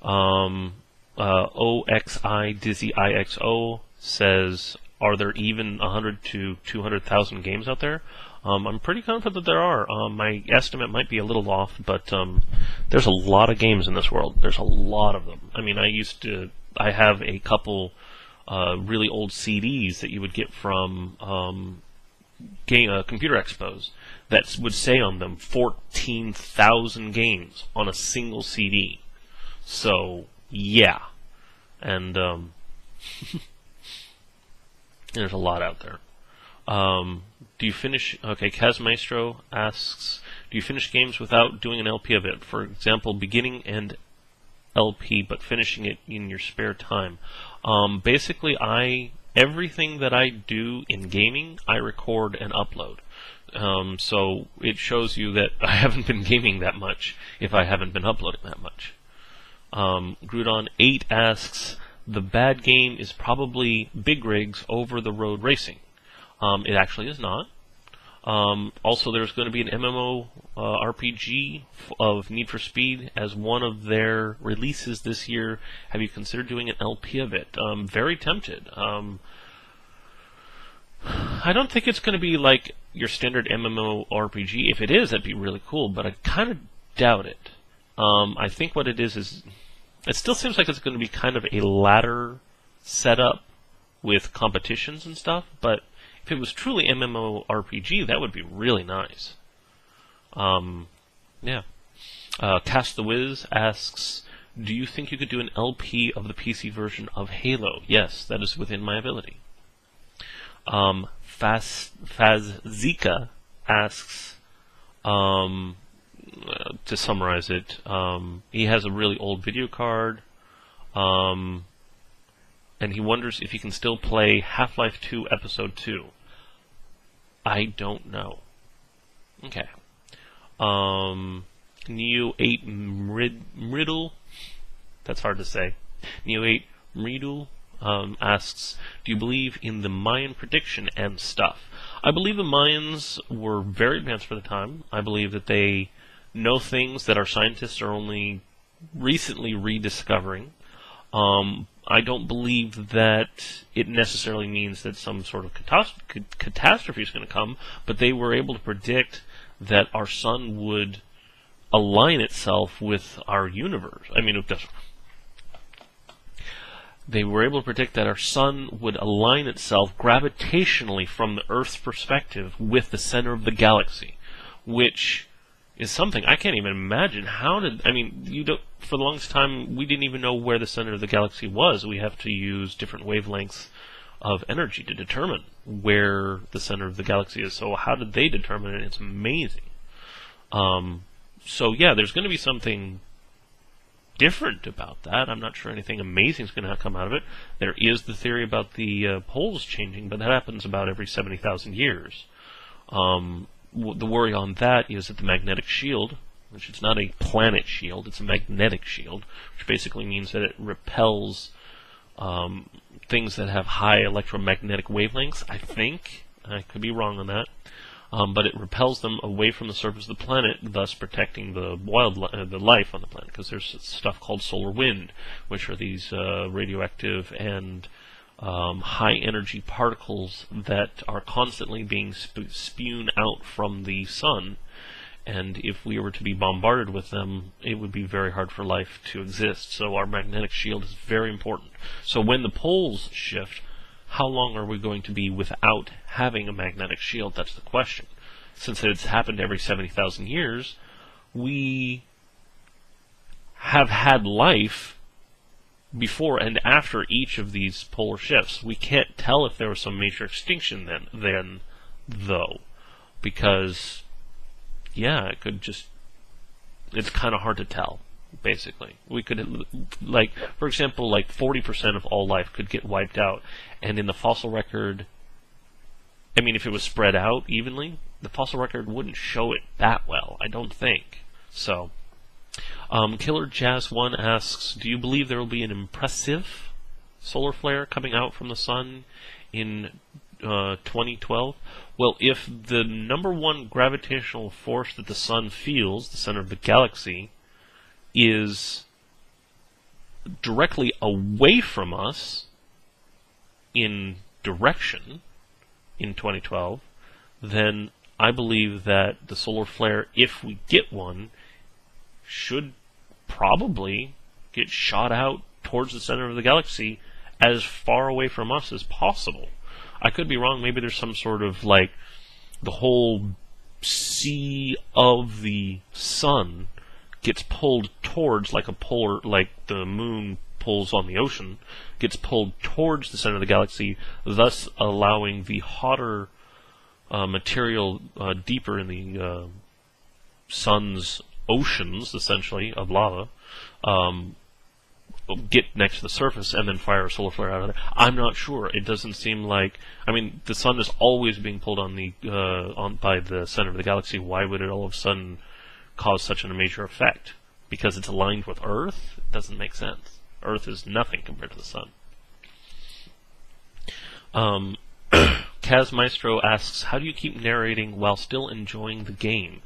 oXIdizzyIXo says, are there even 100 to 200,000 games out there? I'm pretty confident that there are. My estimate might be a little off, but there's a lot of games in this world. There's a lot of them. I mean, I have a couple really old CDs that you would get from computer expos that would say on them 14,000 games on a single CD. So, yeah. And there's a lot out there. Do you finish... Okay, Cazmaestro asks, do you finish games without doing an LP of it? For example, beginning and LP, but finishing it in your spare time. Basically, everything that I do in gaming, I record and upload. So it shows you that I haven't been gaming that much if I haven't been uploading that much. Grudon8 asks, the bad game is probably big rigs over-the-road racing. It actually is not. Also, there's going to be an MMORPG of Need for Speed as one of their releases this year. Have you considered doing an LP of it? Very tempted. I don't think it's going to be like your standard MMORPG. If it is, that'd be really cool, but I kind of doubt it. I think what it is it still seems like it's going to be kind of a ladder setup with competitions and stuff, but if it was truly MMORPG, that would be really nice. Yeah. Cast the Wiz asks, do you think you could do an LP of the PC version of Halo? Yes, that is within my ability. Fazika asks, to summarize it, he has a really old video card, and he wonders if he can still play Half-Life 2 Episode 2. I don't know. Okay. Neo8 Mriddle, that's hard to say. Neo8 Mriddle asks, do you believe in the Mayan prediction and stuff? I believe the Mayans were very advanced for the time. I believe that they know things that our scientists are only recently rediscovering. I don't believe that it necessarily means that some sort of catastrophe is going to come, but they were able to predict that our sun would align itself with our universe. I mean, they were able to predict that our sun would align itself gravitationally from the Earth's perspective with the center of the galaxy, which is something I can't even imagine. For the longest time, we didn't even know where the center of the galaxy was. We have to use different wavelengths of energy to determine where the center of the galaxy is. So how did they determine it? It's amazing. So yeah, there's going to be something different about that. I'm not sure anything amazing is going to come out of it. There is the theory about the poles changing, but that happens about every 70,000 years. The worry on that is that the magnetic shield, which is not a planet shield, it's a magnetic shield, which basically means that it repels things that have high electromagnetic wavelengths, I think. I could be wrong on that. But it repels them away from the surface of the planet, thus protecting the the life on the planet, because there's stuff called solar wind, which are these radioactive and high energy particles that are constantly being spewed out from the sun, and if we were to be bombarded with them, it would be very hard for life to exist. So our magnetic shield is very important. So when the poles shift, how long are we going to be without having a magnetic shield? That's the question. Since it's happened every 70,000 years, we have had life before and after each of these polar shifts. We can't tell if there was some major extinction then though, because yeah, it's kind of hard to tell, basically. We could, for example, 40% of all life could get wiped out, and in the fossil record, if it was spread out evenly, the fossil record wouldn't show it that well, I don't think. So, Killer Jazz 1 asks, do you believe there will be an impressive solar flare coming out from the sun in 2012? Well, if the number one gravitational force that the sun feels, the center of the galaxy, is directly away from us in direction in 2012, then I believe that the solar flare, if we get one, should probably get shot out towards the center of the galaxy as far away from us as possible. I could be wrong. Maybe there's some sort of like the whole sea of the sun gets pulled towards, like a polar, like the moon pulls on the ocean, gets pulled towards the center of the galaxy, thus allowing the hotter material deeper in the sun's oceans, essentially, of lava, get next to the surface and then fire a solar flare out of there. I'm not sure. It doesn't seem like... I mean, the sun is always being pulled on the by the center of the galaxy. Why would it all of a sudden cause such a major effect? Because it's aligned with Earth? It doesn't make sense. Earth is nothing compared to the sun. Cazmaestro asks, how do you keep narrating while still enjoying the game?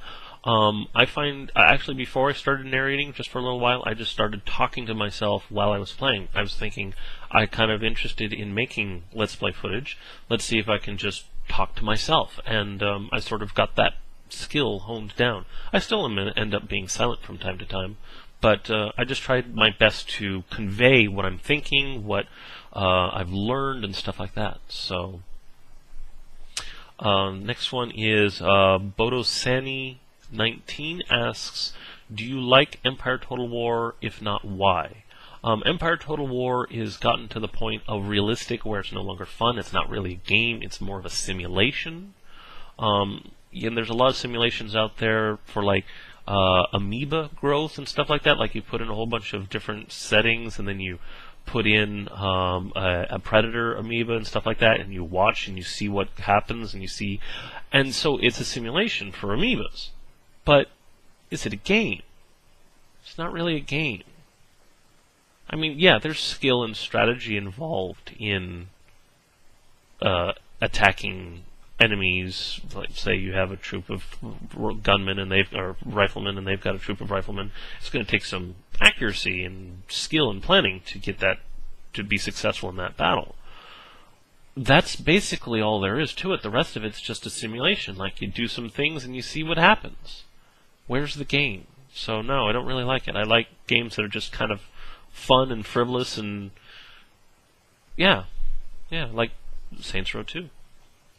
I find, actually before I started narrating, just for a little while, I just started talking to myself while I was playing. I was thinking, I'm kind of interested in making Let's Play footage. Let's see if I can just talk to myself. And I sort of got that skill honed down. I still end up being silent from time to time, but I just tried my best to convey what I'm thinking, what I've learned, and stuff like that. So, next one is Bodosani19 asks, do you like Empire Total War? If not, why? Empire Total War is gotten to the point of realistic where it's no longer fun. It's not really a game. It's more of a simulation. And there's a lot of simulations out there for like amoeba growth and stuff like that. Like you put in a whole bunch of different settings and then you put in a predator amoeba and stuff like that, and you watch and you see what happens and you see. And so it's a simulation for amoebas. But is it a game? It's not really a game. I mean, yeah, there's skill and strategy involved in attacking enemies. Like, say you have a troop of gunmen and or riflemen, and they've got a troop of riflemen. It's going to take some accuracy and skill and planning to get that to be successful in that battle. That's basically all there is to it. The rest of it's just a simulation. Like, you do some things and you see what happens. Where's the game? So no, I don't really like it. I like games that are just kind of fun and frivolous and yeah, like Saints Row 2.